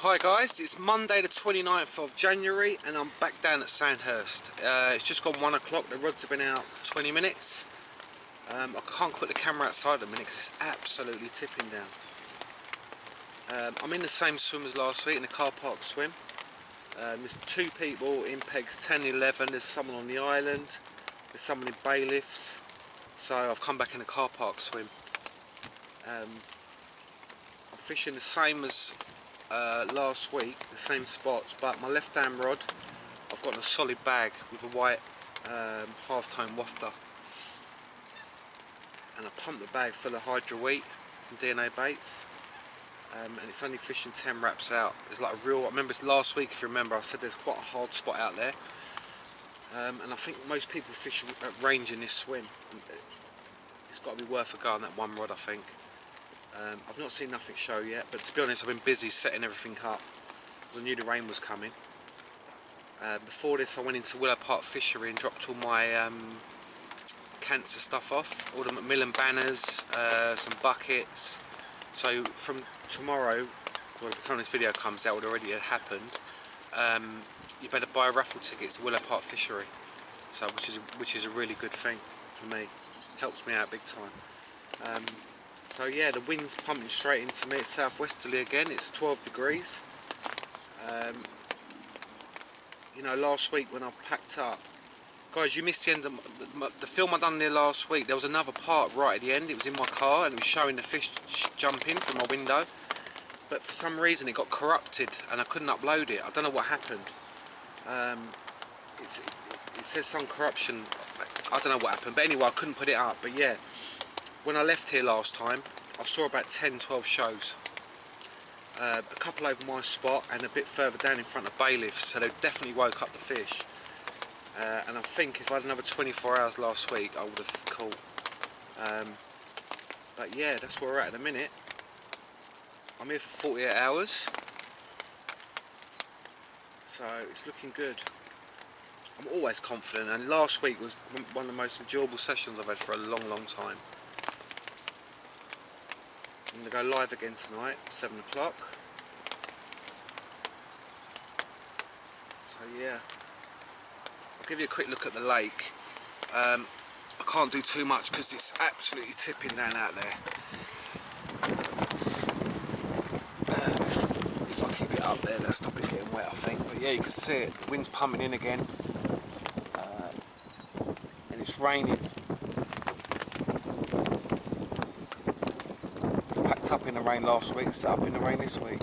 Hi guys, it's Monday the 29th of January and I'm back down at Sandhurst. It's just gone 1 o'clock, the rods have been out 20 minutes. I can't put the camera outside at the minute because it's absolutely tipping down. I'm in the same swim as last week, in the car park swim. There's two people in pegs 10 and 11, there's someone on the island, there's someone in bailiffs. So I've come back in the car park swim. I'm fishing the same as last week, the same spots, but my left hand rod I've got in a solid bag with a white half-tone wafter, and I pumped the bag full of hydro wheat from DNA baits, and it's only fishing 10 wraps out. It's like a real, I remember last week, if you remember, I said there's quite a hard spot out there, and I think most people fish at range in this swim. It's got to be worth a go on that one rod, I think. I've not seen nothing show yet, but to be honest I've been busy setting everything up because I knew the rain was coming. Before this I went into Willow Park Fishery and dropped all my cancer stuff off, all the Macmillan banners, some buckets. So from tomorrow, well, by the time this video comes out, it already had happened, you better buy raffle tickets to Willow Park Fishery, so which is a really good thing for me, helps me out big time. So yeah, the wind's pumping straight into me. It's southwesterly again, it's 12 degrees. You know, last week when I packed up, guys, you missed the end of the film I done there last week. There was another part right at the end. It was in my car and it was showing the fish jumping from my window, but for some reason it got corrupted and I couldn't upload it. I don't know what happened. It says some corruption, I don't know what happened, but anyway I couldn't put it up. But yeah, when I left here last time, I saw about 10-12 shows. A couple over my spot and a bit further down in front of bailiffs, so they definitely woke up the fish. And I think if I had another 24 hours last week, I would have caught. But yeah, that's where we're at the minute. I'm here for 48 hours, so it's looking good. I'm always confident, and last week was one of the most enjoyable sessions I've had for a long time. I'm going to go live again tonight, 7 o'clock. So yeah, I'll give you a quick look at the lake. I can't do too much because it's absolutely tipping down out there. If I keep it up there, that'll stop it getting wet, I think. But yeah, you can see it, the wind's pumping in again. And it's raining. Up in the rain last week, set up in the rain this week.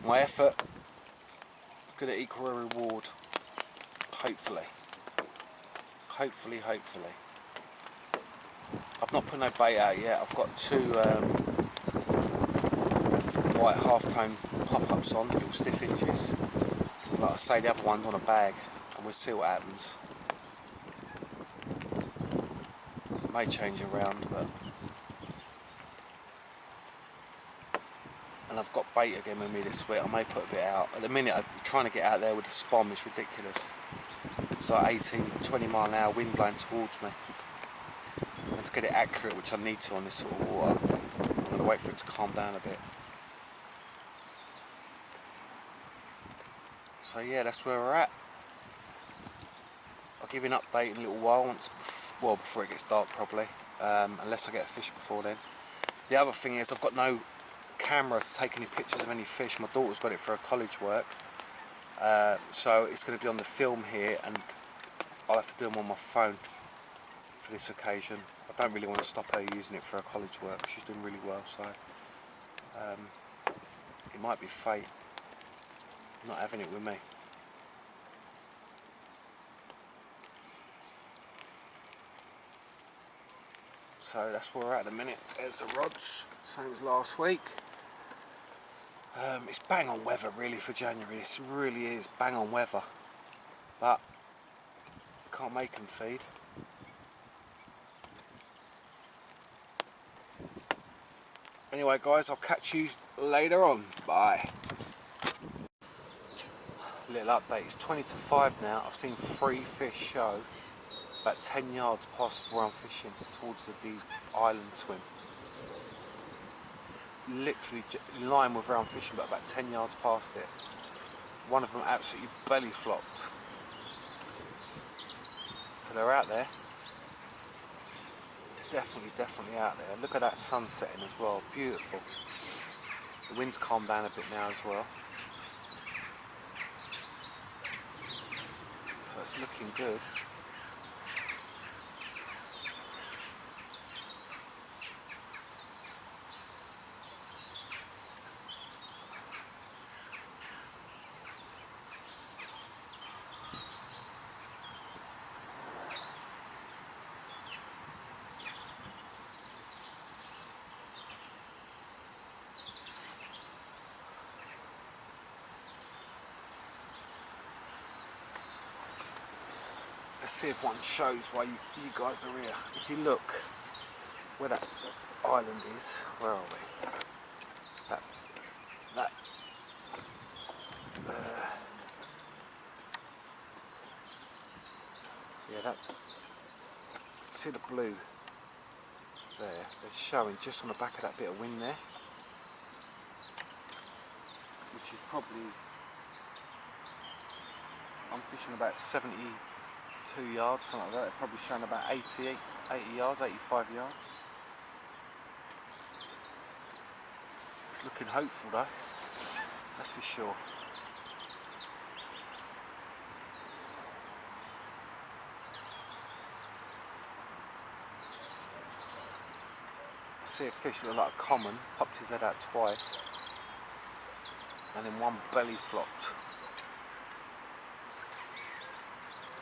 My effort is going to equal a reward, hopefully. Hopefully. I've not put no bait out yet. I've got two white half-tone pop-ups on, little stiff hinges. Like I say, the other one's on a bag, and we'll see what happens. It may change around, but. And I've got bait again with me this week. I may put a bit out. At the minute I'm trying to get out there with a spom, it's ridiculous. It's like 18-20 mile an hour wind blowing towards me. And to get it accurate, which I need to on this sort of water, I'm going to wait for it to calm down a bit. So yeah, that's where we're at. I'll give you an update in a little while, before it gets dark probably, unless I get a fish before then. The other thing is I've got no camera to take any pictures of any fish. My daughter's got it for her college work, so it's going to be on the film here, and I'll have to do them on my phone for this occasion. I don't really want to stop her using it for her college work. She's doing really well, so it might be fate not having it with me. So that's where we're at the minute. There's the rods, same as last week. It's bang on weather really for January. This really is bang on weather, but can't make them feed. Anyway guys, I'll catch you later on. Bye. Little update, it's 20 to 5 now. I've seen 3 fish show about 10 yards past where I'm fishing, towards the island swim. literally in line with where I'm fishing, but about 10 yards past it. One of them absolutely belly flopped. So they're out there. Definitely out there. Look at that sun setting as well, beautiful. The wind's calmed down a bit now as well. So it's looking good. Let's see if one shows why you guys are here. If you look where that island is, where are we? That yeah, that. See the blue there? It's showing just on the back of that bit of wind there, which is probably, I'm fishing about 72 yards, something like that. It's probably showing about 80 yards, 85 yards. Looking hopeful though, that's for sure. I see a fish look like a common, popped his head out twice, and then one belly flopped.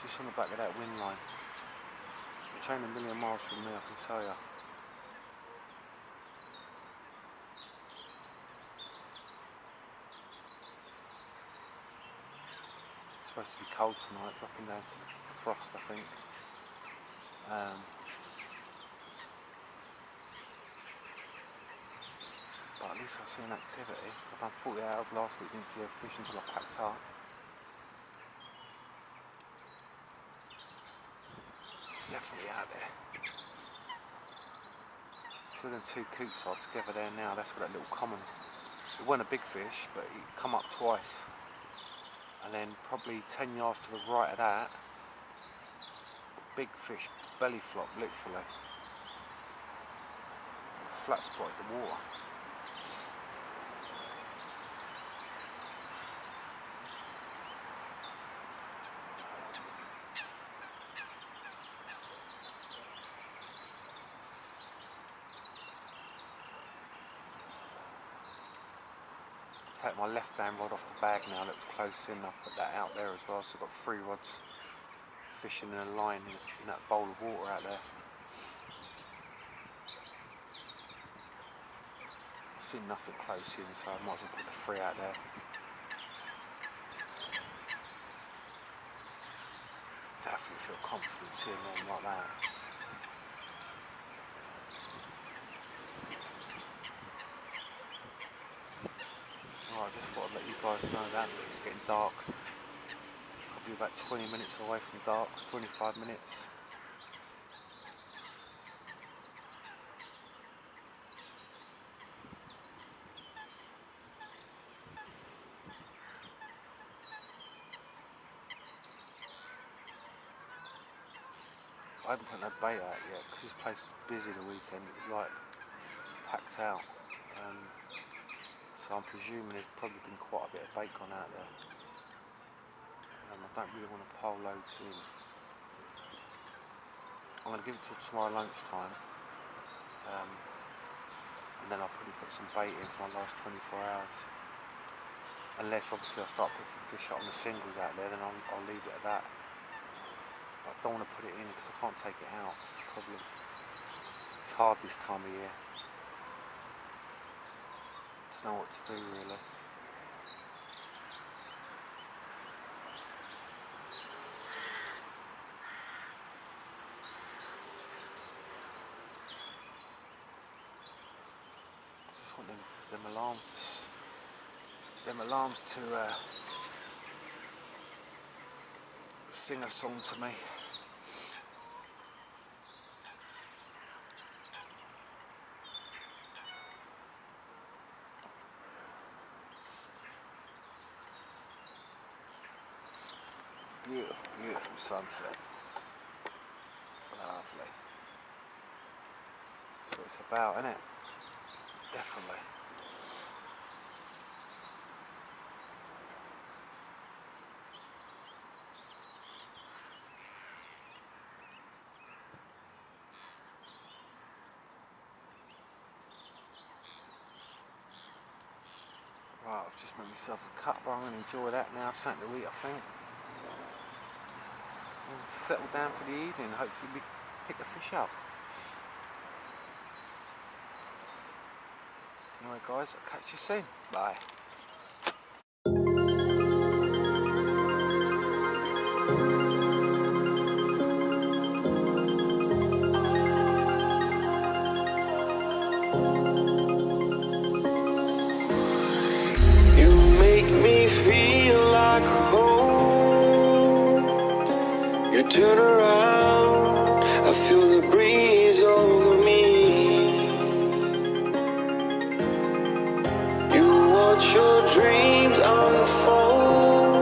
Just on the back of that wind line. Which ain't a million miles from me, I can tell you. It's supposed to be cold tonight, dropping down to frost, I think. But at least I've seen activity. I've done 40 hours last week, didn't see a fish until I packed up. Definitely out there. So them two coots are together there now. That's where that little common. It wasn't a big fish, but it come up twice. And then probably 10 yards to the right of that, big fish, belly flop, literally. Flat spotted the water. Take my left hand rod off the bag now, looks close in. I'll put that out there as well, so I've got 3 rods fishing in a line in that bowl of water out there. I've seen nothing close in, so I might as well put the 3 out there. Definitely feel confident seeing them like that. Well, I just thought I'd let you guys know that, but it's getting dark. Probably about 20 minutes away from dark, 25 minutes. I haven't put no bait out yet because this place was busy the weekend. It was like packed out. So I'm presuming there's probably been quite a bit of bait gone out there. I don't really want to pole loads in. I'm going to give it till tomorrow lunchtime. And then I'll probably put some bait in for my last 24 hours. Unless obviously I start picking fish up on the singles out there, then I'll leave it at that. But I don't want to put it in because I can't take it out, that's the problem. It's hard this time of year. I don't know what to do really. I just want them alarms to sing a song to me. Beautiful, beautiful sunset. Lovely. That's what it's about, isn't it? Definitely. Right, I've just made myself a cuppa. I'm going to enjoy that now. I've something to eat, I think. And settle down for the evening. Hopefully we pick the fish up. Anyway guys, I'll catch you soon. Bye. You make me feel like home. You turn around, I feel the breeze over me. You watch your dreams unfold.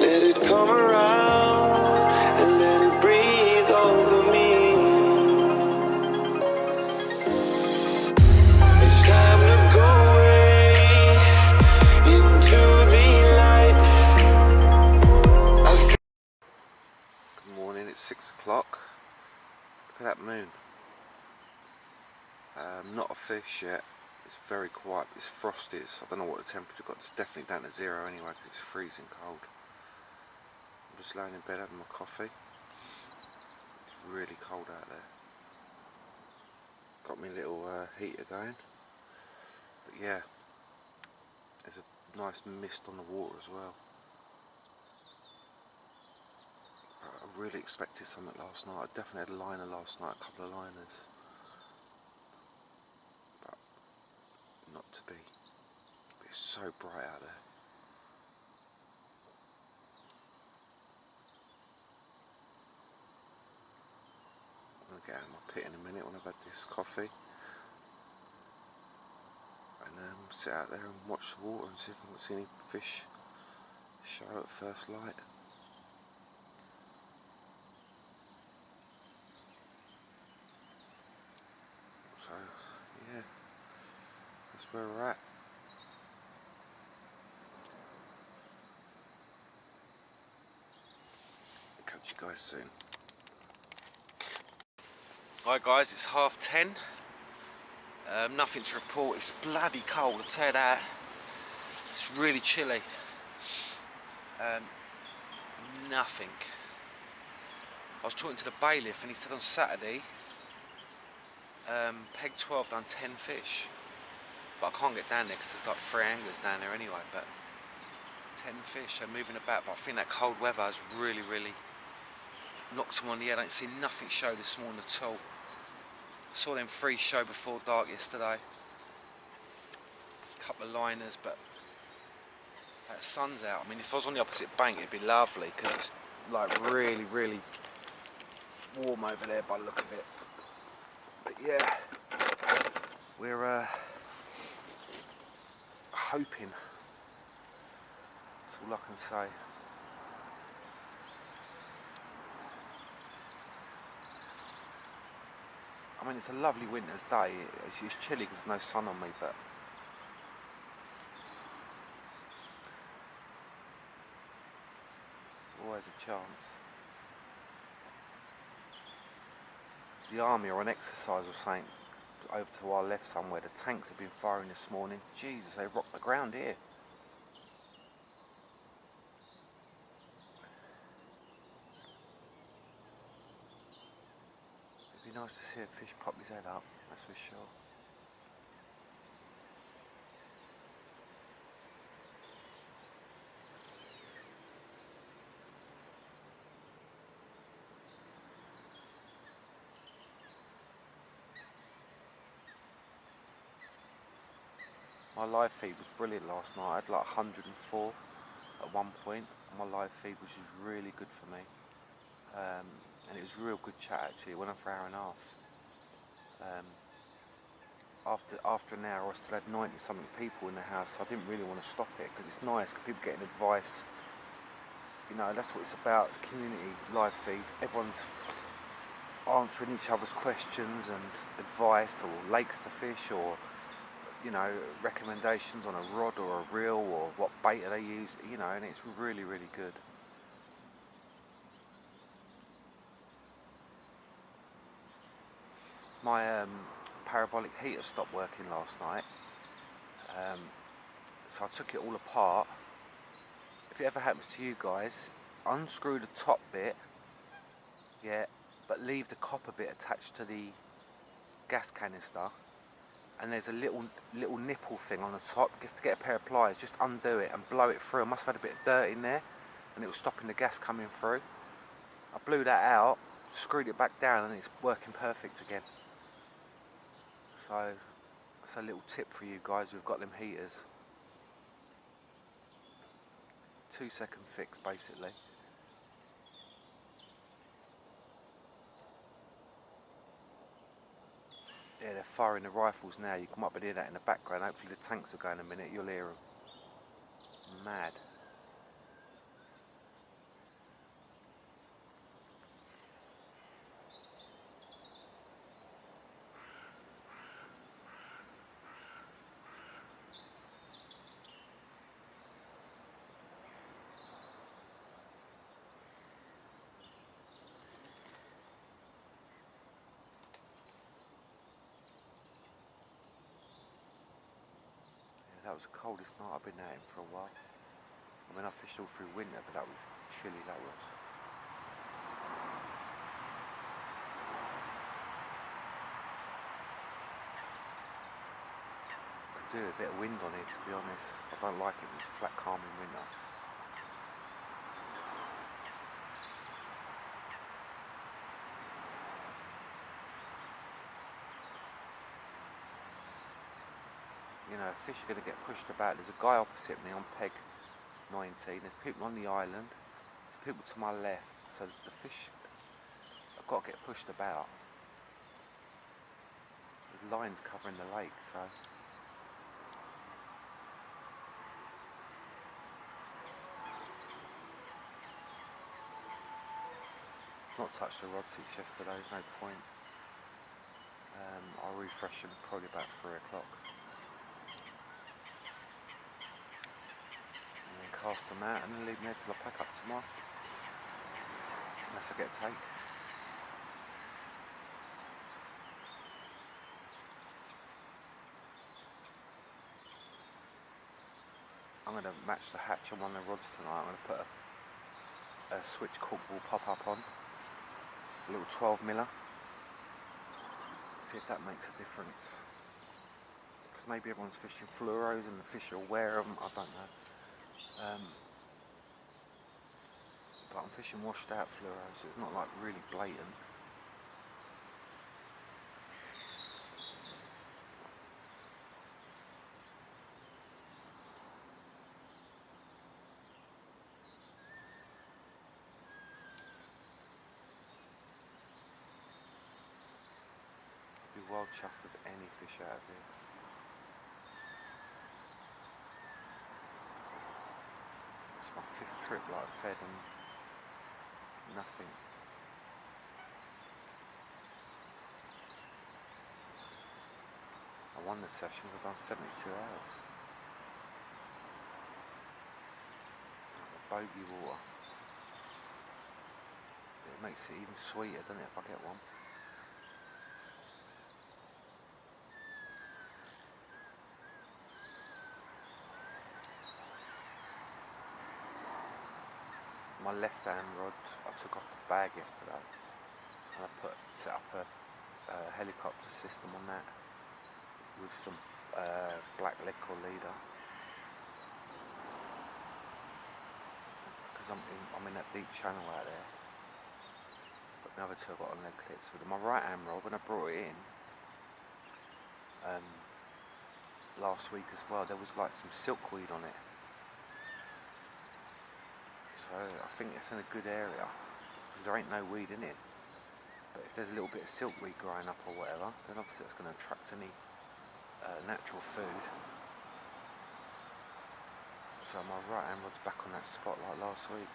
Let it come around and let it breathe over me. It's time to go away into the light. Good morning, it's 6 o'clock. Look at that moon. Not a fish yet. It's very quiet, but it's frosty. I don't know what the temperature got. It's definitely down to 0 anyway because it's freezing cold. I'm just laying in bed having my coffee. It's really cold out there. Got my little heater going. But yeah, there's a nice mist on the water as well. But I really expected something last night. I definitely had a liner last night, a couple of liners. But not to be. But it's so bright out there. I'm going to get out of my pit in a minute when I've had this coffee. And sit out there and watch the water and see if I can see any fish show at first light. So yeah, that's where we're at. Catch you guys soon. Hi guys, it's 10:30. Nothing to report. It's bloody cold, I'll tell you that. It's really chilly. Nothing. I was talking to the bailiff and he said on Saturday, peg 12 done 10 fish. But I can't get down there because there's like 3 anglers down there anyway. But 10 fish are moving about. But I think that cold weather has really knocked them on the head. I ain't seen nothing show this morning at all. Saw them 3 show before dark yesterday. Couple of liners, but that sun's out. I mean, if I was on the opposite bank, it'd be lovely because it's like really warm over there by the look of it. But yeah, we're hoping. That's all I can say. I mean, it's a lovely winter's day. It's chilly because there's no sun on me, but there's always a chance. The army are on exercise or something over to our left somewhere. The tanks have been firing this morning. Jesus, they rocked the ground here. It'd be nice to see a fish pop his head up, that's for sure. My live feed was brilliant last night. I had like 104 at one point on my live feed, which was really good for me. And it was real good chat actually. It went on for an hour and a half. After an hour I still had 90 something people in the house, so I didn't really want to stop it because it's nice because people getting advice You know, that's what it's about, the community live feed. Everyone's answering each other's questions and advice, or lakes to fish, or, you know, recommendations on a rod or a reel, or what bait they use, you know, and it's really, really good. My parabolic heater stopped working last night, so I took it all apart. If it ever happens to you guys, unscrew the top bit, yeah, but leave the copper bit attached to the gas canister, and there's a little nipple thing on the top. You have to get a pair of pliers, just undo it and blow it through. I must have had a bit of dirt in there, and it was stopping the gas coming through. I blew that out, screwed it back down, and it's working perfect again. So that's a little tip for you guys who've got them heaters. 2-second fix, basically. Yeah, they're firing the rifles now. You might be hear that in the background. Hopefully the tanks will go in a minute. You'll hear them. Mad. That was the coldest night I've been out in for a while. I mean, I fished all through winter, but that was chilly, that was. Could do a bit of wind on it, to be honest. I don't like it when it's flat calm in winter. You know, fish are going to get pushed about. There's a guy opposite me on peg 19. There's people on the island. There's people to my left. So the fish have got to get pushed about. There's lines covering the lake, so... Not touched the rod seats yesterday, there's no point. I'll refresh them probably about 3 o'clock. And then cast them out and then leave them there till I pack up tomorrow. Unless I get a take. I'm going to match the hatch on one of the rods tonight. I'm going to put a switch cork will pop up on. A little 12 miller. See if that makes a difference. Because maybe everyone's fishing fluoros and the fish are aware of them, I don't know. But I'm fishing washed out fluoros, so it's not like really blatant. I'd be wild chuffed with any fish out of here. It's my 5th trip, like I said, and nothing. I won the sessions, I've done 72 hours. The bogey water. It makes it even sweeter, doesn't it, if I get one? My left hand rod, I took off the bag yesterday, and I set up a helicopter system on that with some black lead core leader, because I'm in that deep channel out there. But the other two I've got on lead clips. With my right hand rod, when I brought it in last week as well, there was like some silkweed on it. So I think it's in a good area, because there ain't no weed in it. But if there's a little bit of silkweed growing up or whatever, then obviously that's going to attract any natural food. So my right hand rod's back on that spot like last week.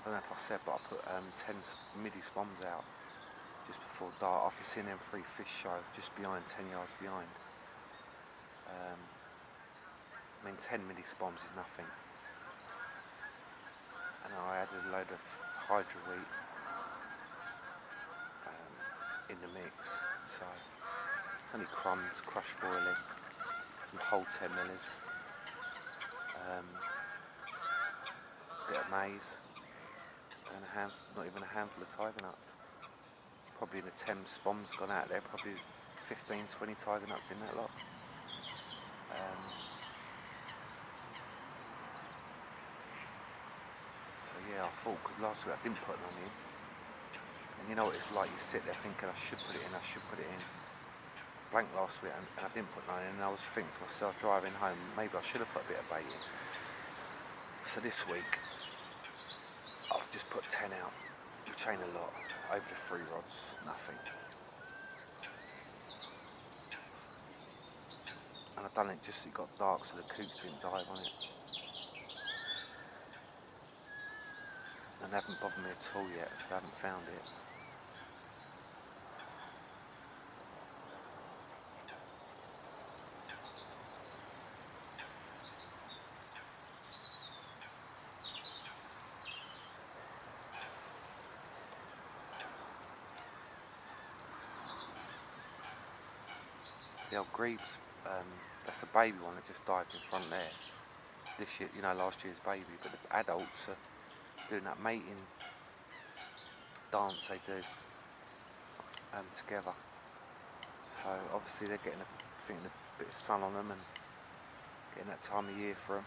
don't know if I said, but I put 10 midi spoms out just before dark after seeing them 3 fish show just behind, 10 yards behind. I mean, 10 midi spoms is nothing. And I added a load of hydro wheat in the mix, so it's only crumbs, crushed boiling, some whole 10 millers, bit of maize, and not even a handful of tiger nuts. Probably in the 10 spoms gone out there, probably 15, 20 tiger nuts in that lot. So yeah, I thought, because last week I didn't put none in, and you know what it's like, you sit there thinking I should put it in, blank last week, and I didn't put none in, and I was thinking to myself driving home, maybe I should have put a bit of bait in. So this week I've just put 10 out, which ain't a lot, over the 3 rods, nothing. And I've done it just so it got dark so the coots didn't dive on it. And they haven't bothered me at all yet, so they haven't found it. The old grebes, that's a baby one that just dived in front there. This year, you know, last year's baby, but the adults are doing that mating dance they do together. So obviously they're getting a bit of sun on them and getting that time of year for them.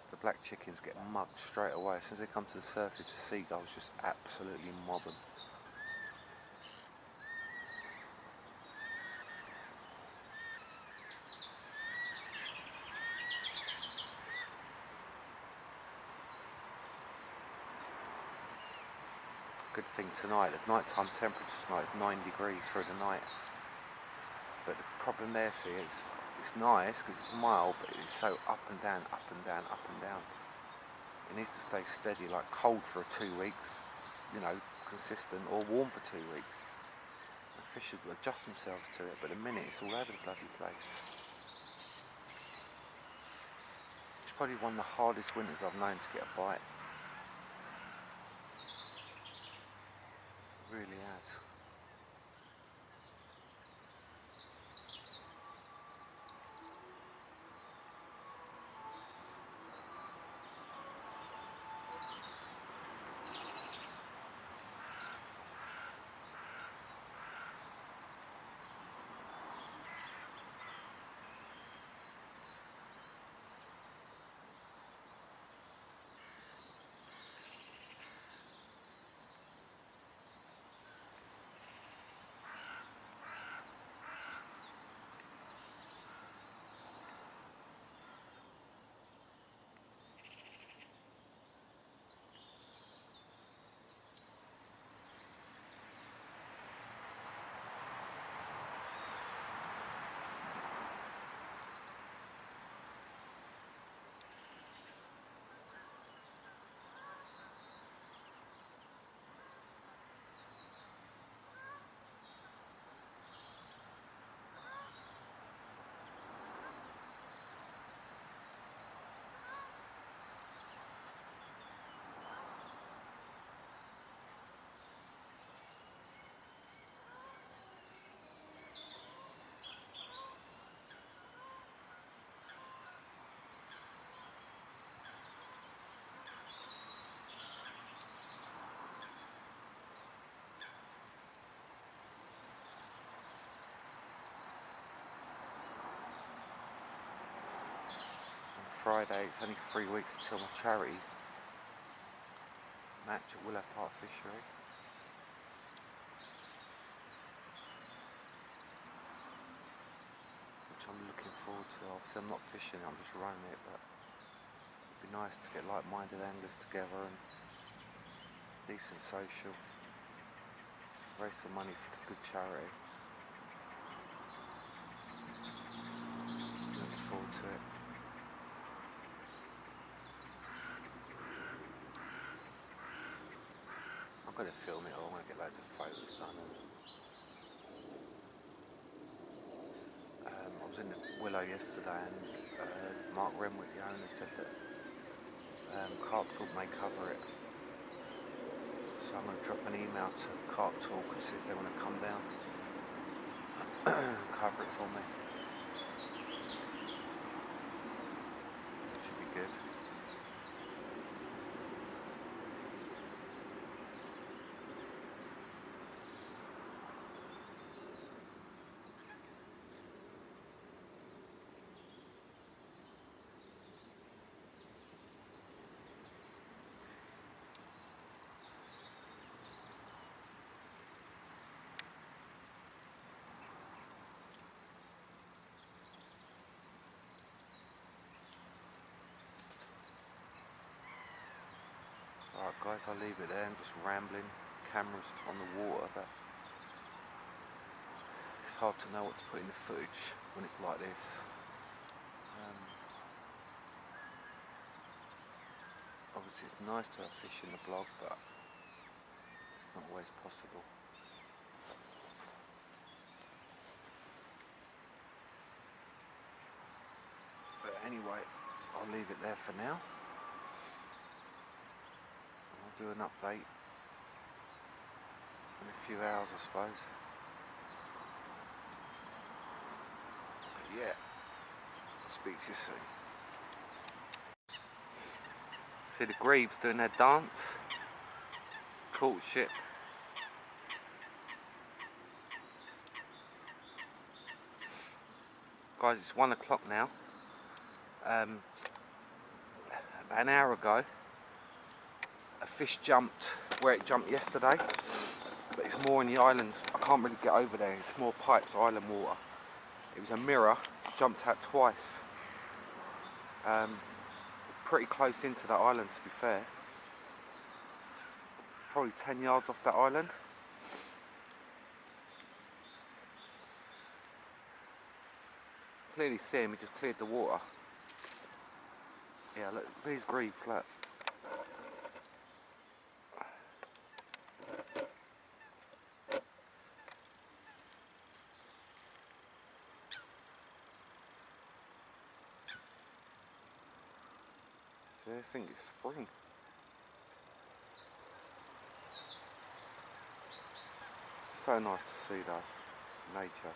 The black chickens get mugged straight away. As soon as they come to the surface, the seagulls just absolutely mob them. Good thing tonight, the nighttime temperature tonight is 9 degrees through the night. But the problem there, see, it's nice because it's mild, but it's so up and down, up and down, up and down. It needs to stay steady, like cold for 2 weeks, you know, consistent, or warm for 2 weeks. The fish should adjust themselves to it, but at the minute it's all over the bloody place. It's probably one of the hardest winters I've known to get a bite. It really has. Friday, it's only 3 weeks until my charity match at Willow Park Fishery. Which I'm looking forward to. Obviously I'm not fishing, I'm just running it, but it'd be nice to get like-minded anglers together and decent social, raise some money for the good charity. Looking forward to it. I'm going to film it all. I want to get loads of photos done. I was in the Willow yesterday, and Mark Renwick, the owner, said that Carp Talk may cover it. So I'm going to drop an email to Carp Talk and see if they want to come down and cover it for me. Should be good. Alright guys, I'll leave it there. I'm just rambling, cameras on the water, but it's hard to know what to put in the footage when it's like this. Obviously it's nice to have fish in the blog, but it's not always possible. But anyway, I'll leave it there for now. I'll do an update in a few hours, I suppose. But yeah, I'll speak to you soon. See the grebes doing their dance. Courtship. Guys, it's 1 o'clock now. About an hour ago, a fish jumped where it jumped yesterday, but it's more in the islands. I can't really get over there. It's more pipes, island water. It was a mirror, jumped out twice. Pretty close into that island, to be fair. Probably 10 yards off that island. Clearly see him, he just cleared the water. Yeah, look, these grebes, look. See, I think it's spring. So nice to see though, nature.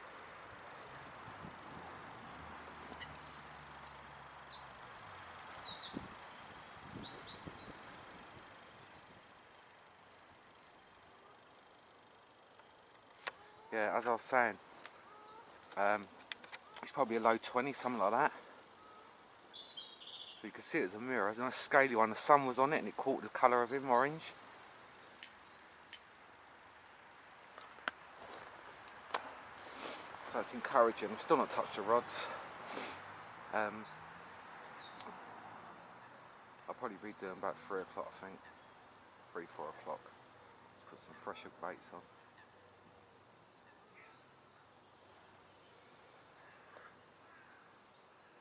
Yeah, as I was saying, it's probably a low 20, something like that. So you can see it as a mirror. It's a nice scaly one. The sun was on it and it caught the colour of him, orange. So it's encouraging. I've still not touched the rods. I'll probably be doing about 3 o'clock, I think. 3, 4 o'clock. Put some fresher baits on.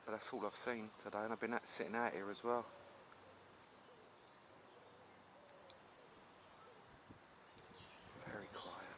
But that's all I've seen today, and I've been sitting out here as well. Very quiet.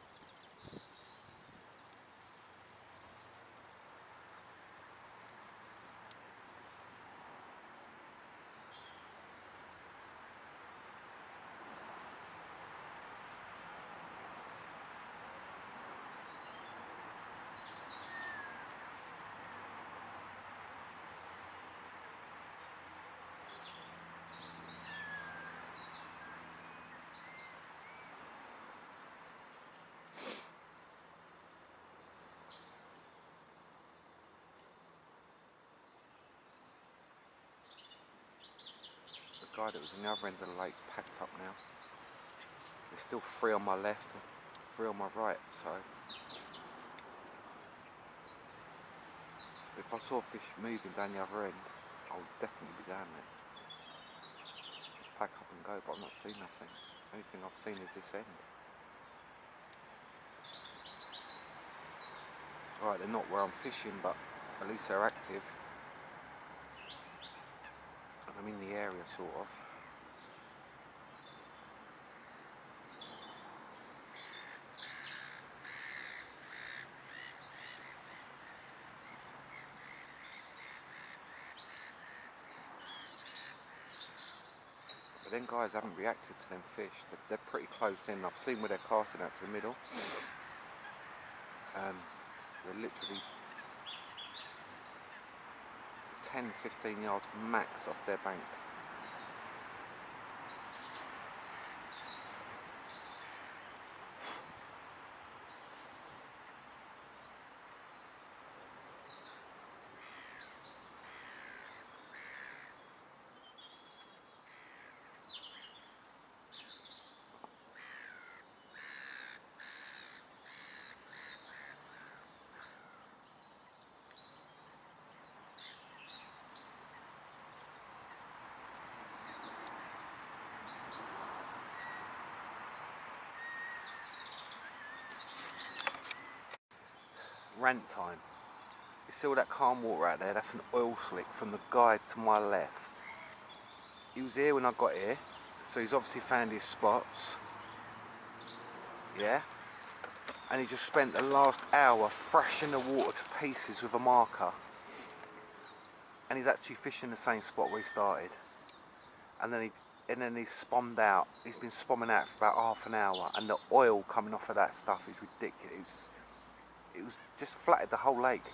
The guy that was on the other end of the lake's packed up now. There's still 3 on my left and 3 on my right, so if I saw fish moving down the other end, I would definitely be down there. Pack up and go, but I've not seen nothing. Only thing I've seen is this end. Right, they're not where I'm fishing, but at least they're active. And I'm in the area, sort of. But then guys haven't reacted to them fish. They're pretty close in. I've seen where they're casting out to the middle. They're literally 10-15 yards max off their bank. Rant time. You see all that calm water out there? That's an oil slick from the guy to my left. He was here when I got here, so he's obviously found his spots. Yeah? And he just spent the last hour thrashing the water to pieces with a marker. And he's actually fishing the same spot where he started. And then he's spommed out. He's been spomming out for about half an hour, and the oil coming off of that stuff is ridiculous. It was just flattered the whole lake.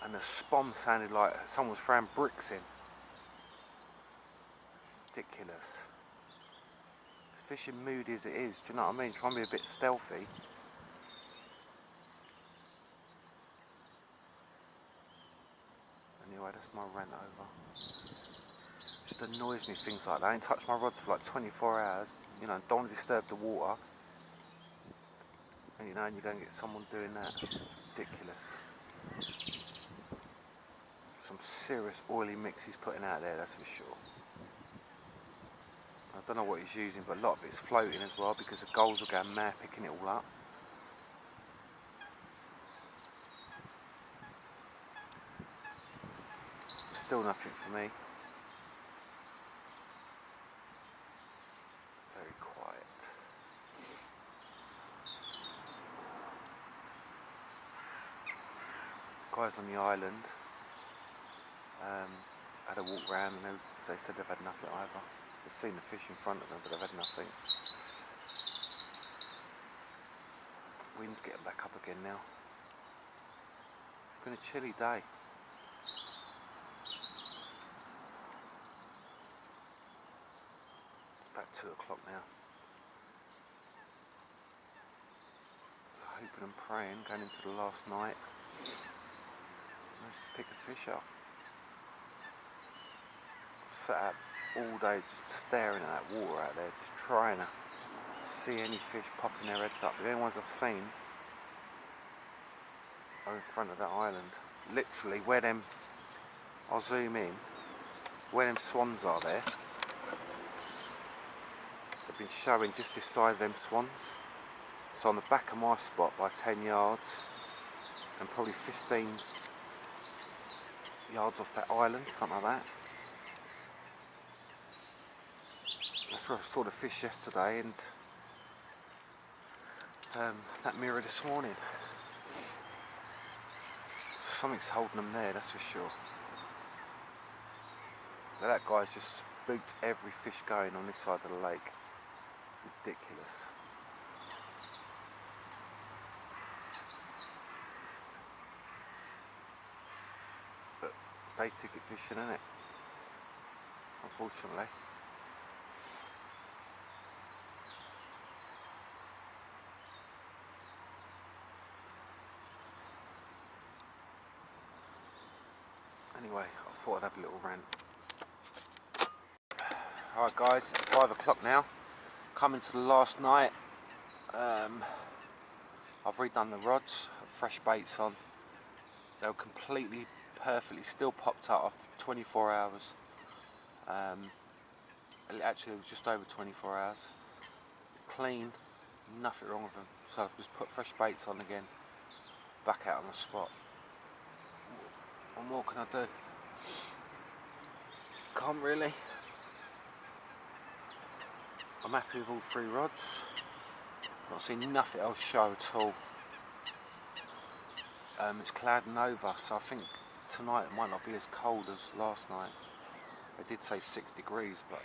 And the spom sounded like someone was throwing bricks in. Ridiculous. As fishing moody as it is, do you know what I mean? Trying to be a bit stealthy. Anyway, that's my rant over. Just annoys me, things like that. I ain't touched my rods for like 24 hours. You know, don't want to disturb the water. And you know, and you go and get someone doing that. It's ridiculous. Some serious oily mix he's putting out there, that's for sure. I don't know what he's using, but a lot of it's floating as well because the gulls are going mad picking it all up. Still nothing for me. Very quiet. Guys on the island had a walk round and they said they've had nothing either. They've seen the fish in front of them, but they've had nothing. Wind's getting back up again now. It's been a chilly day. It's about 2 o'clock now. So hoping and praying, going into the last night, managed to pick a fish up. I've sat out all day just staring at that water out there, just trying to see any fish popping their heads up. The only ones I've seen are in front of that island. Literally where them, I'll zoom in, where them swans are there. They've been showing just this side of them swans. So on the back of my spot by 10 yards and probably 15 yards off that island, something like that. That's where I saw the fish yesterday, and that mirror this morning. So something's holding them there, that's for sure. But that guy's just spooked every fish going on this side of the lake. It's ridiculous. But day ticket fishing, isn't it? Unfortunately. Anyway, I thought I'd have a little rant. Alright guys, it's 5 o'clock now. Coming to the last night. I've redone the rods, fresh baits on. They were completely, perfectly still popped up after 24 hours. Actually, it was just over 24 hours. Clean, nothing wrong with them. So I've just put fresh baits on again, back out on the spot. What more can I do? Can't really. I'm happy with all 3 rods. Not seen nothing else show at all. It's clouding over, so I think tonight it might not be as cold as last night. They did say 6 degrees, but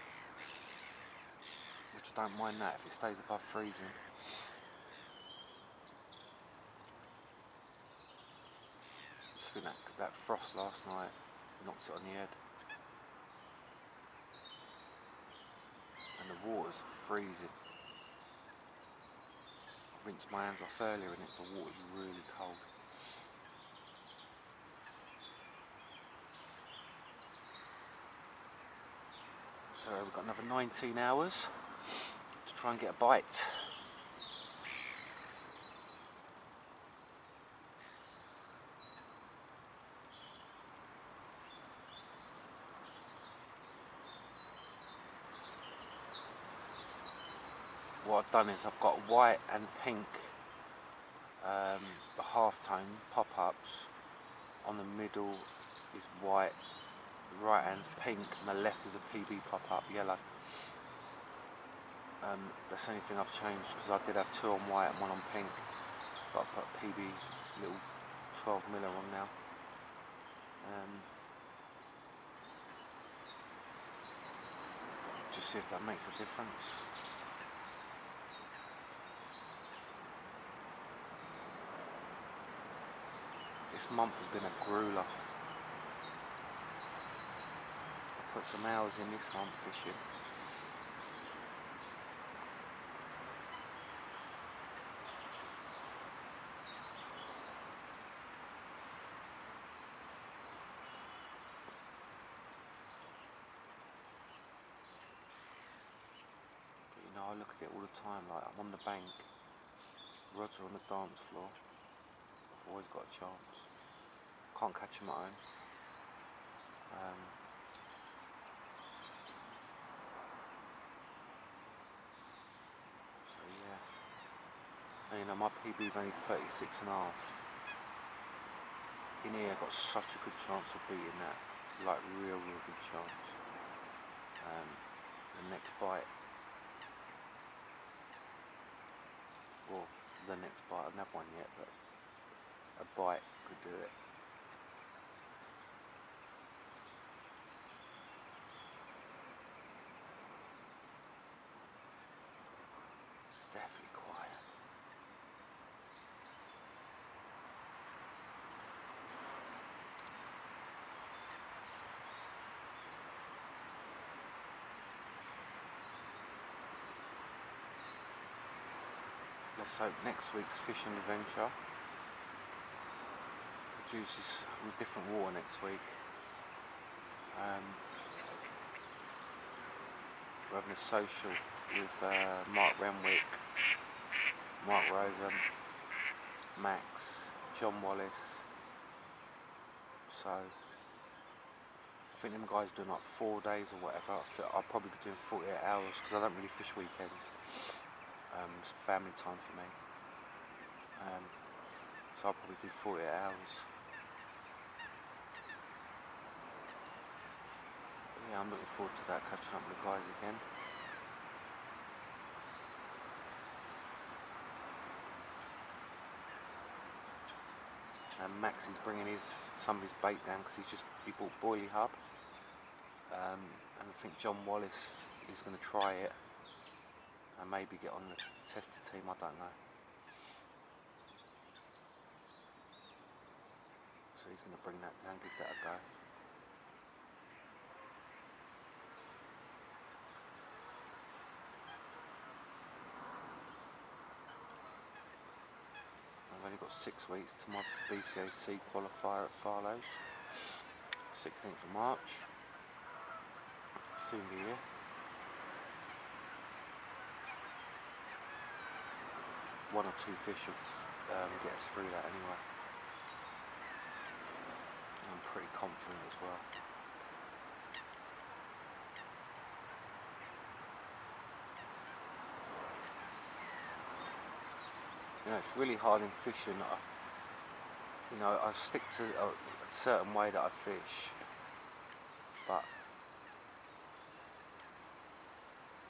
which I don't mind that if it stays above freezing. I just think that frost last night knocked it on the head. And the water's freezing. I rinsed my hands off earlier and the water's really cold. So we've got another 19 hours to try and get a bite. What I've done is I've got white and pink, the half-tone pop-ups. On the middle is white, the right hand's pink, and the left is a PB pop-up, yellow. That's the only thing I've changed, because I did have 2 on white and 1 on pink, but I put PB little 12mm on now. Just see if that makes a difference. This month has been a grueler. I've put some hours in this month fishing. But you know, I look at it all the time, like I'm on the bank, rods are on the dance floor. I've always got a chance. Can't catch them at home. So yeah. And, you know, my PB's only 36.5. In here I've got such a good chance of beating that. Like real good chance. The next bite. Well, the next bite, I don't have one yet, but a bite could do it. Definitely quiet. Let's hope next week's fishing adventure produces on a different water next week. We're having a social with Mark Renwick, Mark Rosen, Max, John Wallace. So I think them guys doing like 4 days or whatever. I'll probably be doing 48 hours because I don't really fish weekends. It's family time for me. So I'll probably do 48 hours. Yeah, I'm looking forward to that, catching up with the guys again. And Max is bringing some of his bait down because he bought Boilie Hub. And I think John Wallace is going to try it and maybe get on the tested team, I don't know. So he's going to bring that down, give that a go. I've only got 6 weeks to my BCAC qualifier at Farlow's, 16th of March. Soon be here. One or two fish will get us through that anyway. I'm pretty confident as well. You know, it's really hard in fishing. You know, I stick to a certain way that I fish, but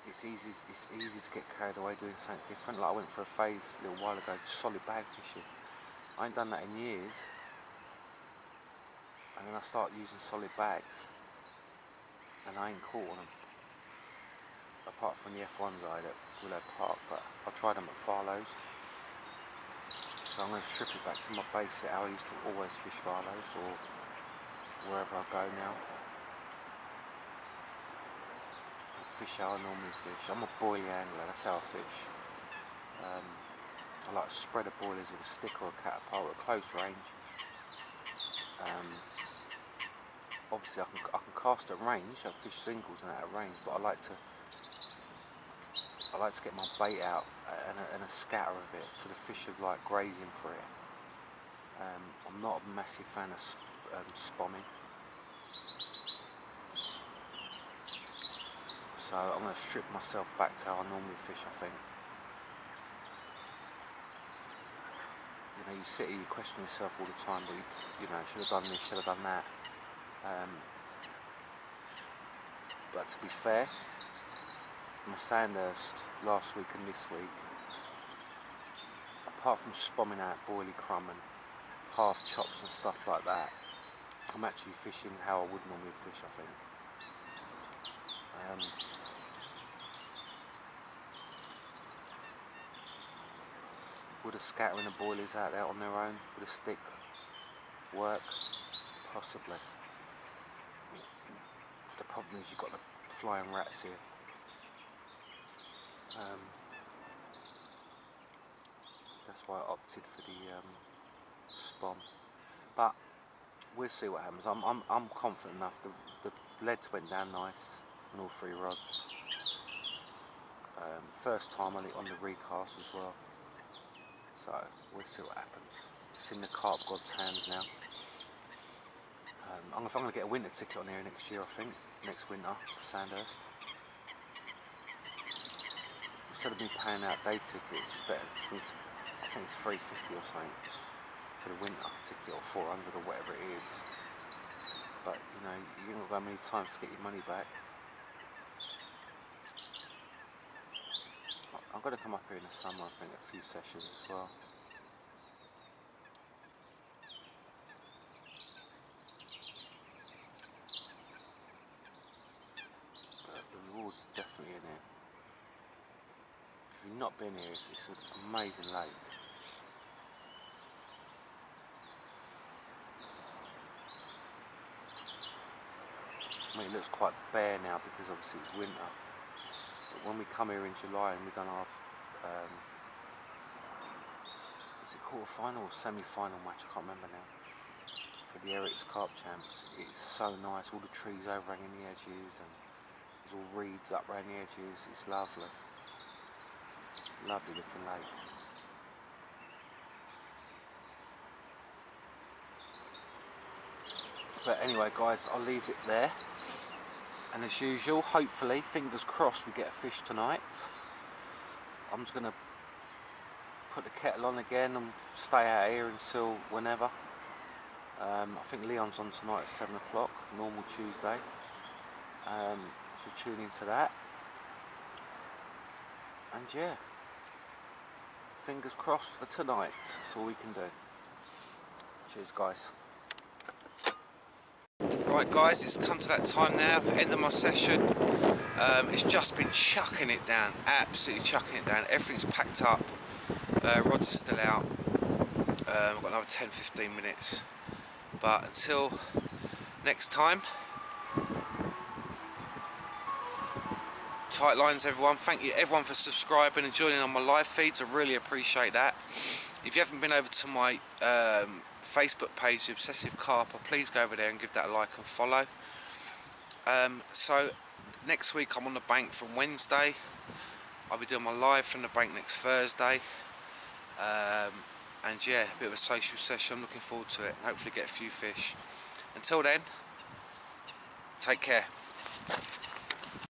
it's easy to get carried away doing something different. Like I went for a phase a little while ago, solid bag fishing. I ain't done that in years, and then I start using solid bags, and I ain't caught on them. Apart from the F1s I had at Willow Park, but I tried them at Farlow's. So I'm going to strip it back to my basic how I used to always fish Farlow's or wherever I go now. And fish how I normally fish. I'm a boilie angler, that's how I fish. I like to spread the boilies with a stick or a catapult at close range. Obviously I can cast at range, I fish singles and that at range, but I like to get my bait out and a scatter of it, so the fish are like grazing for it. I'm not a massive fan of spomming, so I'm going to strip myself back to how I normally fish, I think. You know, you sit here, you question yourself all the time, but you know, should have done this, should have done that. But to be fair, my Sandhurst last week and this week, apart from spomming out boilie crumb and half chops and stuff like that, I'm actually fishing how I would normally fish, I think. Would a scattering of boilies out there on their own with a stick work? Possibly. The problem is you've got the flying rats here. That's why I opted for the spom. But we'll see what happens. I'm confident enough. The leads went down nice on all 3 rods. First time on it on the recast as well. So we'll see what happens. It's in the carp god's hands now. I'm going to get a winter ticket on here next year, I think. Next winter for Sandhurst. Instead of me paying out day tickets, it's better for me to, I think it's $3.50 or something for the winter ticket, or $400 or whatever it is. But you know, you don't go many times to get your money back. I'm going to come up here in the summer, I think, a few sessions as well. But the reward's definitely in it. If you've not been here, it's an amazing lake. I mean, it looks quite bare now because obviously it's winter. But when we come here in July and we've done our was it quarter-final or semi-final match, I can't remember now, for the Eric's Carp Champs, it's so nice, all the trees overhanging the edges and there's all reeds up around the edges, it's lovely. Lovely looking lake. But anyway guys, I'll leave it there. And as usual, hopefully, fingers crossed, we get a fish tonight. I'm just going to put the kettle on again and stay out here until whenever. I think Leon's on tonight at 7 o'clock, normal Tuesday. So tune into that. And yeah, fingers crossed for tonight. That's all we can do. Cheers guys. Right guys, it's come to that time now, end of my session. It's just been chucking it down, absolutely chucking it down. Everything's packed up, rods are still out. I've got another 10-15 minutes. But until next time, tight lines everyone. Thank you everyone for subscribing and joining on my live feeds, I really appreciate that. If you haven't been over to my Facebook page, the Obsessive Carper, please go over there and give that a like and follow. So next week I'm on the bank from Wednesday. I'll be doing my live from the bank next Thursday. And yeah, a bit of a social session. I'm looking forward to it and hopefully get a few fish. Until then, take care.